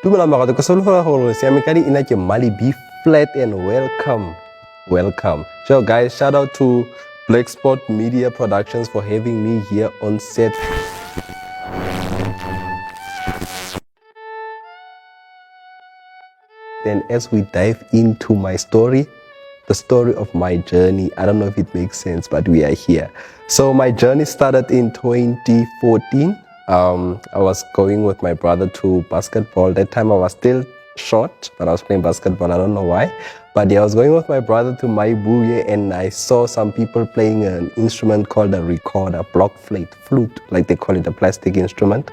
Dumelang barato ke solofela gore Siamekadi ina ke Mali B flat and welcome. So guys, shout out to Black Spot Media Productions for having me here on set. Then as we dive into my story, the story of my journey, I don't know if it makes sense, but we are here. So my journey started in 2014. I was going with my brother to basketball. That time I was still short, but I was playing basketball. I don't know why. But yeah, I was going with my brother to Maibuye and I saw some people playing an instrument called a recorder, block flute, like they call it, a plastic instrument.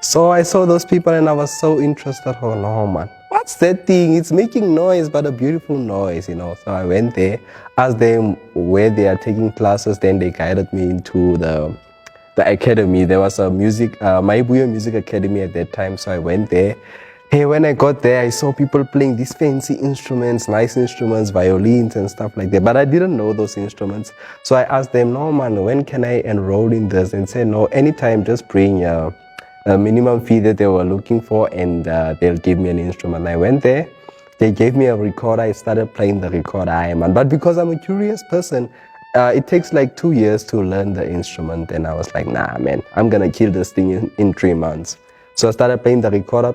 So I saw those people and I was so interested. Oh no, man, what's that thing? It's making noise, but a beautiful noise, you know. So I went there, asked them where they are taking classes. Then they guided me into the academy. There was a Maibuya Music Academy at that time. So I went there. Hey, when I got there, I saw people playing these fancy instruments, nice instruments, violins and stuff like that. But I didn't know those instruments. So I asked them, no, man, when can I enroll in this? And said, no, anytime, just bring a minimum fee that they were looking for and they'll give me an instrument. I went there. They gave me a recorder. I started playing the recorder. But because I'm a curious person, it takes like 2 years to learn the instrument. And I was like, nah, man, I'm going to kill this thing in 3 months. So I started playing the recorder,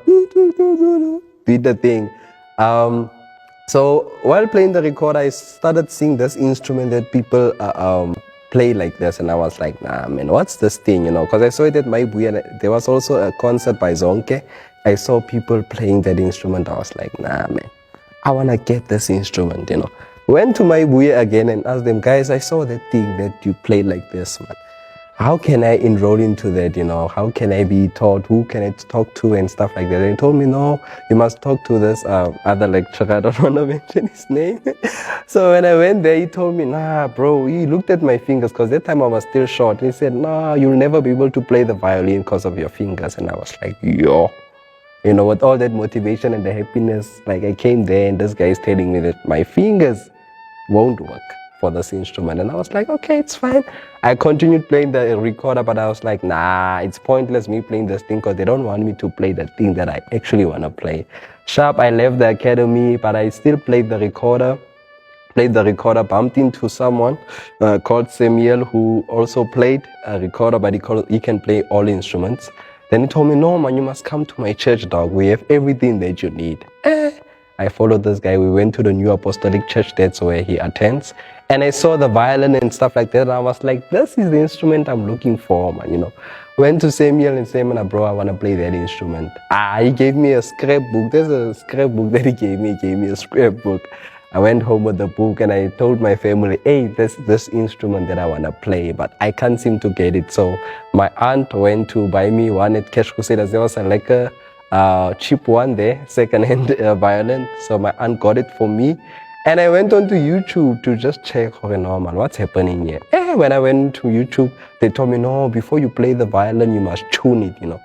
beat the thing. So while playing the recorder, I started seeing this instrument that people play like this. And I was like, nah, man, what's this thing, you know? Because I saw it at Maibuya. There was also a concert by Zonke. I saw people playing that instrument. I was like, nah, man, I want to get this instrument, you know. Went to Maibuya again and asked them, guys, I saw that thing that you play like this, man. How can I enroll into that, you know? How can I be taught? Who can I talk to and stuff like that? And he told me, no, you must talk to this other lecturer. I don't want to mention his name. So when I went there, he told me, nah, bro, he looked at my fingers because that time I was still short. And he said, nah, you'll never be able to play the violin because of your fingers. And I was like, yo. You know, with all that motivation and the happiness, like I came there and this guy is telling me that my fingers won't work for this instrument. And I was like, okay, it's fine. I continued playing the recorder, but I was like, nah, it's pointless me playing this thing because they don't want me to play the thing that I actually want to play. Sharp, I left the academy, but I still played the recorder. Bumped into someone called Samuel who also played a recorder, but he can play all instruments. Then he told me, no, man, you must come to my church, dog. We have everything that you need. I followed this guy. We went to the New Apostolic Church. That's where he attends. And I saw the violin and stuff like that. And I was like, this is the instrument I'm looking for, man, you know. Went to Samuel and said, man, bro, I want to play that instrument. He gave me a scrapbook. There's a scrapbook that he gave me. He gave me a scrapbook. I went home with the book and I told my family, hey, this instrument that I want to play, but I can't seem to get it. So my aunt went to buy me one at Cash Crusaders. There was like a cheap one there, second-hand violin. So my aunt got it for me. And I went onto YouTube to just check, okay, no, man, what's happening here? When I went to YouTube, they told me, no, before you play the violin, you must tune it, you know.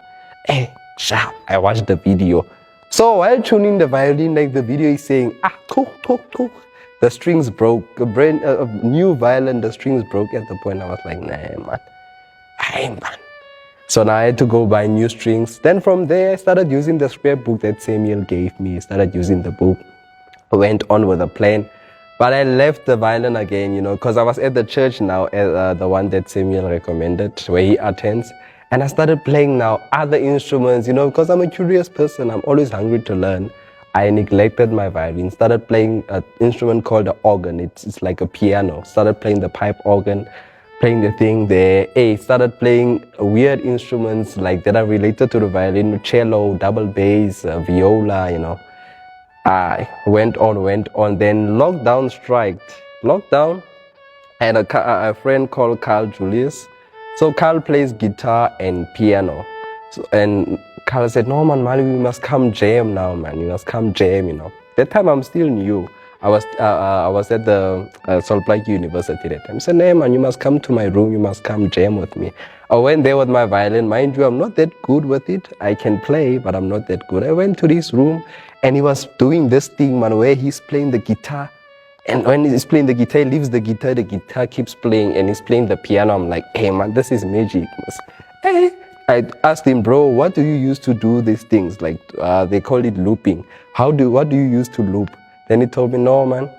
Sharp, I watched the video. So while tuning the violin, like the video is saying, the strings broke. A new violin, the strings broke at the point. I was like, nah, man. Hey, man. So now I had to go buy new strings. Then from there, I started using the scrapbook that Samuel gave me. Started using the book. Went on with a plan. But I left the violin again, you know, because I was at the church now, the one that Samuel recommended, where he attends. And I started playing now other instruments, you know, because I'm a curious person. I'm always hungry to learn. I neglected my violin, started playing an instrument called the organ. It's like a piano. Started playing the pipe organ, playing the thing there. Started playing weird instruments like that are related to the violin, cello, double bass, viola, you know. I went on. Then lockdown struck. Lockdown, I had a friend called Carl Julius. So Carl plays guitar and piano. And Carl said, no, man, Mali, we must come jam now, man. You must come jam, you know. That time I'm still new. I was at the Salt Lake University that time. He said, hey, man, you must come to my room. You must come jam with me. I went there with my violin. Mind you, I'm not that good with it. I can play, but I'm not that good. I went to this room and he was doing this thing, man, where he's playing the guitar. And when he's playing the guitar, he leaves the guitar keeps playing, and he's playing the piano. I'm like, hey, man, this is magic. I asked him, bro, what do you use to do these things? Like, they call it looping. What do you use to loop? Then he told me, no, man,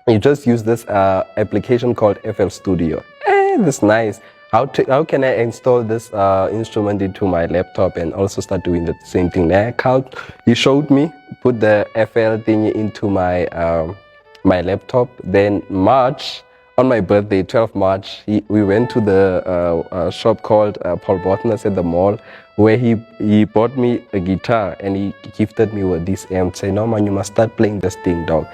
you just use this application called FL Studio. That's nice. How can I install this instrument into my laptop and also start doing the same thing? Carl, he showed me, put the FL thing into my laptop. Then March, on my birthday, 12th March, we went to the shop called Paul Botner's at the mall, where he bought me a guitar and he gifted me with this amp. Say, no man, you must start playing this thing, dog.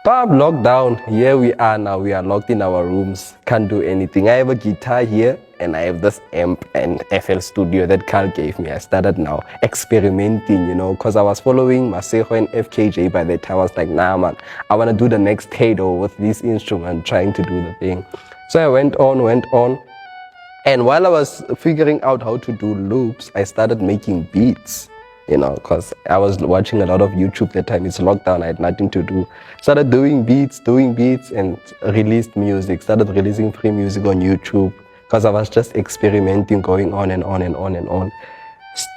Bam, lockdown. Here we are now. We are locked in our rooms. Can't do anything. I have a guitar here and I have this amp and FL Studio that Carl gave me. I started now experimenting, because I was following Masejo and FKJ by the time. I was like, nah, man, I want to do the next Tado with this instrument, trying to do the thing. So I went on. And while I was figuring out how to do loops, I started making beats. Because I was watching a lot of YouTube that time. It's lockdown, I had nothing to do. Started doing beats and released music. Started releasing free music on YouTube because I was just experimenting, going on and on.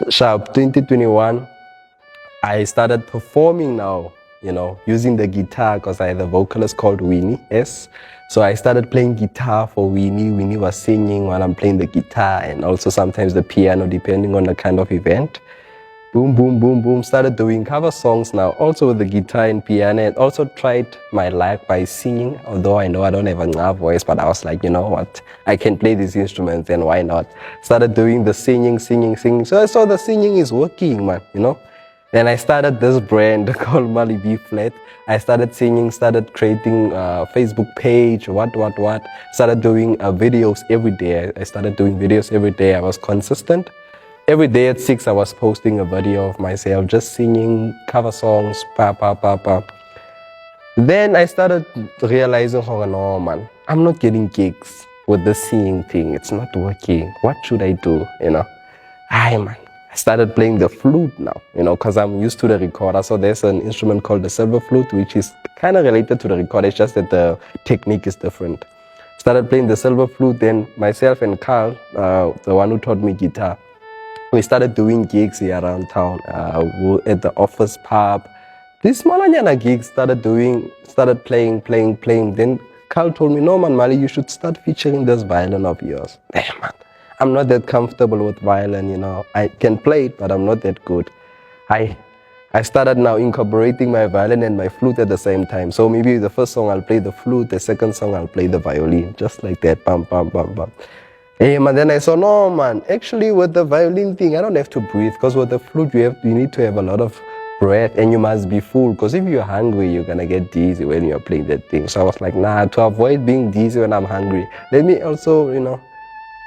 Sharp 2021, I started performing now, using the guitar because I had a vocalist called Winnie S. So I started playing guitar for Winnie. Winnie was singing while I'm playing the guitar and also sometimes the piano, depending on the kind of event. Boom, boom, boom, boom. Started doing cover songs now, also with the guitar and piano. And also tried my luck by singing, although I know I don't have a voice, but I was like, you know what? I can play these instruments, then why not? Started doing the singing. So I saw the singing is working, man, Then I started this brand called Mali B Flat. I started singing, started creating a Facebook page, what. Started doing videos every day. I started doing videos every day. I was consistent. Every day at 6, I was posting a video of myself just singing cover songs, Then I started realizing, oh no, man, I'm not getting gigs with the singing thing. It's not working. What should I do? Man. I started playing the flute now, because I'm used to the recorder. So there's an instrument called the silver flute, which is kind of related to the recorder. It's just that the technique is different. Started playing the silver flute. Then myself and Carl, the one who taught me guitar, we started doing gigs here around town, at the office pub. These smaller gigs started playing. Then Carl told me, no man, Mali, you should start featuring this violin of yours. Damn, man, I'm not that comfortable with violin, I can play it, but I'm not that good. I started now incorporating my violin and my flute at the same time. So maybe the first song I'll play the flute, the second song I'll play the violin, just like that, bam, bam, bam, bam. Hey man, then I saw, no man, actually with the violin thing, I don't have to breathe, because with the flute, you need to have a lot of breath and you must be full, because if you're hungry, you're gonna get dizzy when you're playing that thing. So I was like, nah, to avoid being dizzy when I'm hungry, let me also,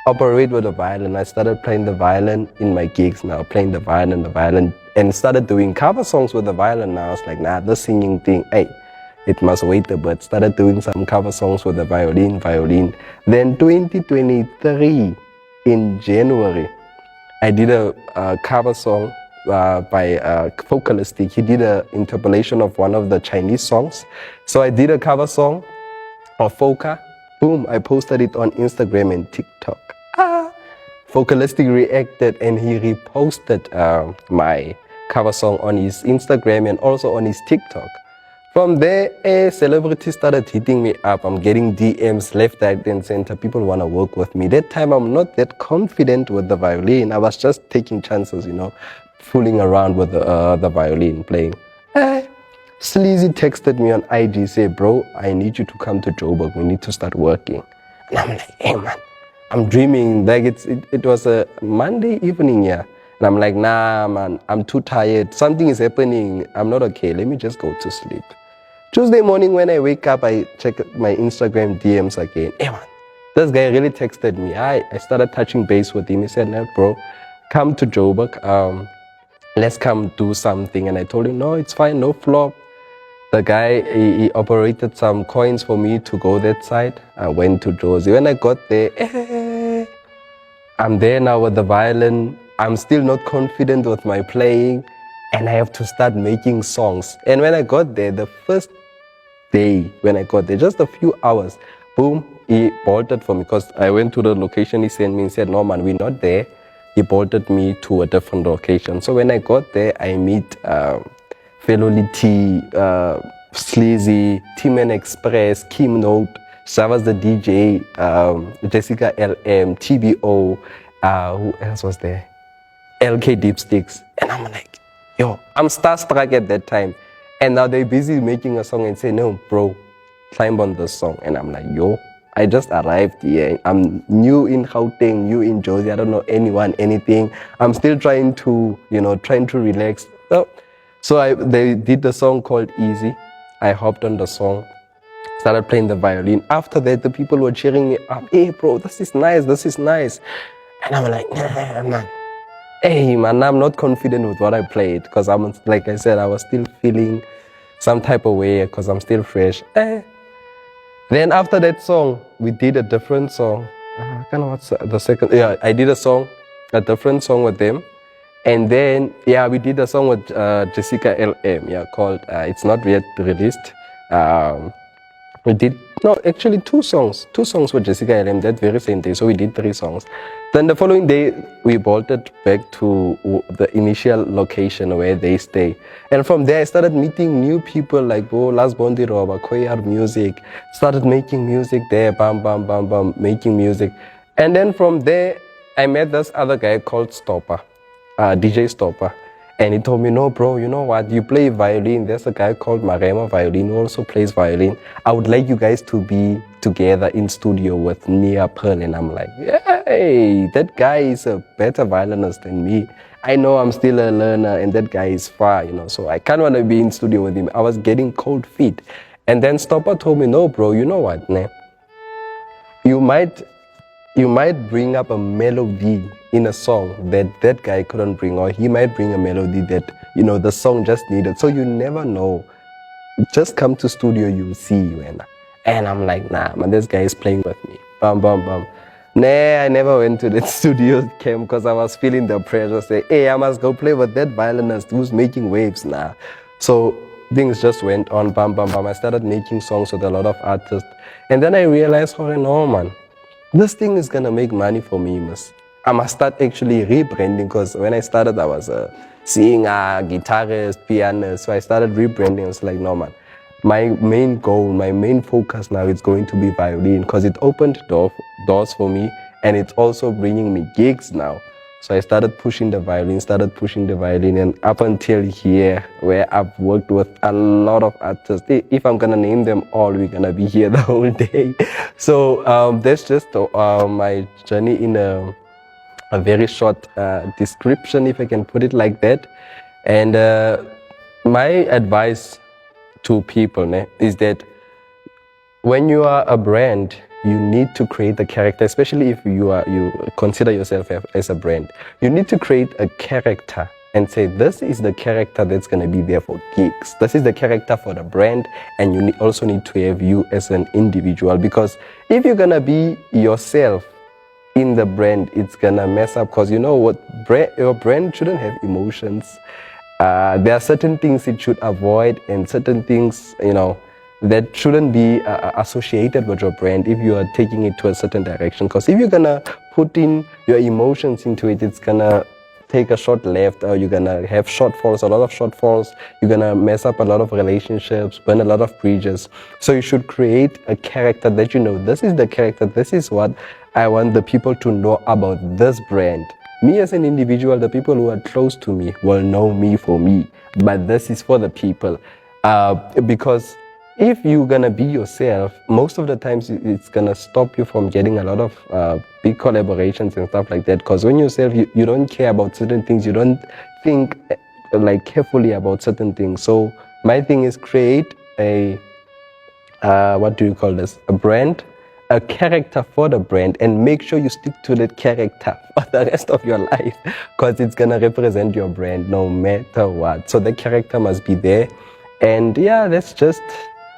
operate with the violin. I started playing the violin in my gigs now, playing the violin, and started doing cover songs with the violin now. I was like, nah, the singing thing, hey, it must wait a bit. Started doing some cover songs with the violin. Then 2023, in January, I did a cover song by Vocalistic. He did an interpolation of one of the Chinese songs. So I did a cover song of Foca. Boom, I posted it on Instagram and TikTok. Vocalistic reacted and he reposted my cover song on his Instagram and also on his TikTok. From there, celebrities started hitting me up. I'm getting DMs left, right, and center. People want to work with me. That time, I'm not that confident with the violin. I was just taking chances, fooling around with the violin, playing. Sleazy texted me on IG, say, bro, I need you to come to Joburg. We need to start working. And I'm like, hey, man, I'm dreaming. Like it was a Monday evening, yeah. And I'm like, nah, man, I'm too tired. Something is happening. I'm not okay. Let me just go to sleep. Tuesday morning when I wake up, I check my Instagram DMs again. Hey man, this guy really texted me. I started touching base with him. He said, no, bro, come to Joburg. Let's come do something. And I told him, no, it's fine, no flop. The guy, he operated some coins for me to go that side. I went to Josie. When I got there, I'm there now with the violin. I'm still not confident with my playing. And I have to start making songs. And when I got there, the first day, when I got there, just a few hours, boom, he bolted for me because I went to the location he sent me and said, no man, we're not there. he bolted me to a different location. So when I got there, I meet Feloli T, Sleazy, T-Man Express, Kim Note, Shavas the DJ, Jessica LM, TBO, who else was there? LK Deepsticks. And I'm like, yo, I'm starstruck at that time. And now they're busy making a song and say, no, bro, climb on this song. And I'm like, yo, I just arrived here. I'm new in Gauteng, new in Josie. I don't know anyone, anything. I'm still trying to, trying to relax. So they did the song called Easy. I hopped on the song, started playing the violin. After that, the people were cheering me up. Hey, bro, this is nice, this is nice. And I'm like, nah, man. Hey, man, I'm not confident with what I played because like I said, I was still feeling some type of way because I'm still fresh. Then after that song, we did a different song. I don't know what's the second. Yeah, I did a different song with them. And then, yeah, we did a song with Jessica LM, called It's Not Yet Released. We did, no, actually two songs with Jessica LM that very same day. So we did 3 songs. Then the following day, we bolted back to the initial location where they stay. And from there, I started meeting new people like Las Bondi Roba, Koyar Music. Started making music there, bam, bam, bam, bam, making music. And then from there, I met this other guy called Stopper, DJ Stopper. And he told me, no, bro, you know what? You play violin. There's a guy called Marema Violin who also plays violin. I would like you guys to be together in studio with Nia Pearl. And I'm like, hey, that guy is a better violinist than me. I know I'm still a learner and that guy is far, so I can't want to be in studio with him. I was getting cold feet. And then Stopper told me, no, bro, you know what, ne? You might bring up a melody in a song that guy couldn't bring, or he might bring a melody that, the song just needed. So you never know. Just come to studio, you'll see. And I'm like, nah, man, this guy is playing with me. Bam, bam, bam. Nah, I never went to that studio camp because I was feeling the pressure. Say, hey, I must go play with that violinist who's making waves now. So things just went on, bam, bam, bam. I started making songs with a lot of artists. And then I realized, oh, no, man. This thing is gonna make money for me, miss. I must start actually rebranding because when I started, I was a singer, guitarist, pianist. So I started rebranding. I was like, no, man. My main goal, my main focus now is going to be violin because it opened doors for me and it's also bringing me gigs now. So I started pushing the violin, and up until here, where I've worked with a lot of artists. If I'm gonna name them all, we're gonna be here the whole day. So that's just my journey in a very short description, if I can put it like that. And my advice to people is that when you are a brand, you need to create a character, especially if you consider yourself as a brand. You need to create a character and say, this is the character that's going to be there for gigs. This is the character for the brand, and you also need to have you as an individual, because if you're going to be yourself in the brand, it's going to mess up, because your brand shouldn't have emotions. There are certain things it should avoid and certain things, that shouldn't be associated with your brand if you are taking it to a certain direction. Because if you're gonna put in your emotions into it, it's gonna take a short left, or you're gonna have shortfalls, a lot of shortfalls. You're gonna mess up a lot of relationships, burn a lot of bridges. So you should create a character that this is the character, this is what I want the people to know about this brand. Me as an individual, the people who are close to me will know me for me, but this is for the people. Because if you're gonna be yourself, most of the times it's gonna stop you from getting a lot of big collaborations and stuff like that. Because when you're yourself, you don't care about certain things, you don't think carefully about certain things. So my thing is create a a brand, a character for the brand, and make sure you stick to that character for the rest of your life, because it's gonna represent your brand no matter what. So the character must be there. And yeah, that's just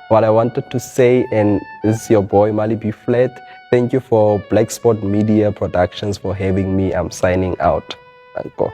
what I wanted to say. And this is your boy Mali B Flat. Thank you for Black Spot Media Productions for having me. I'm signing out. Thank you.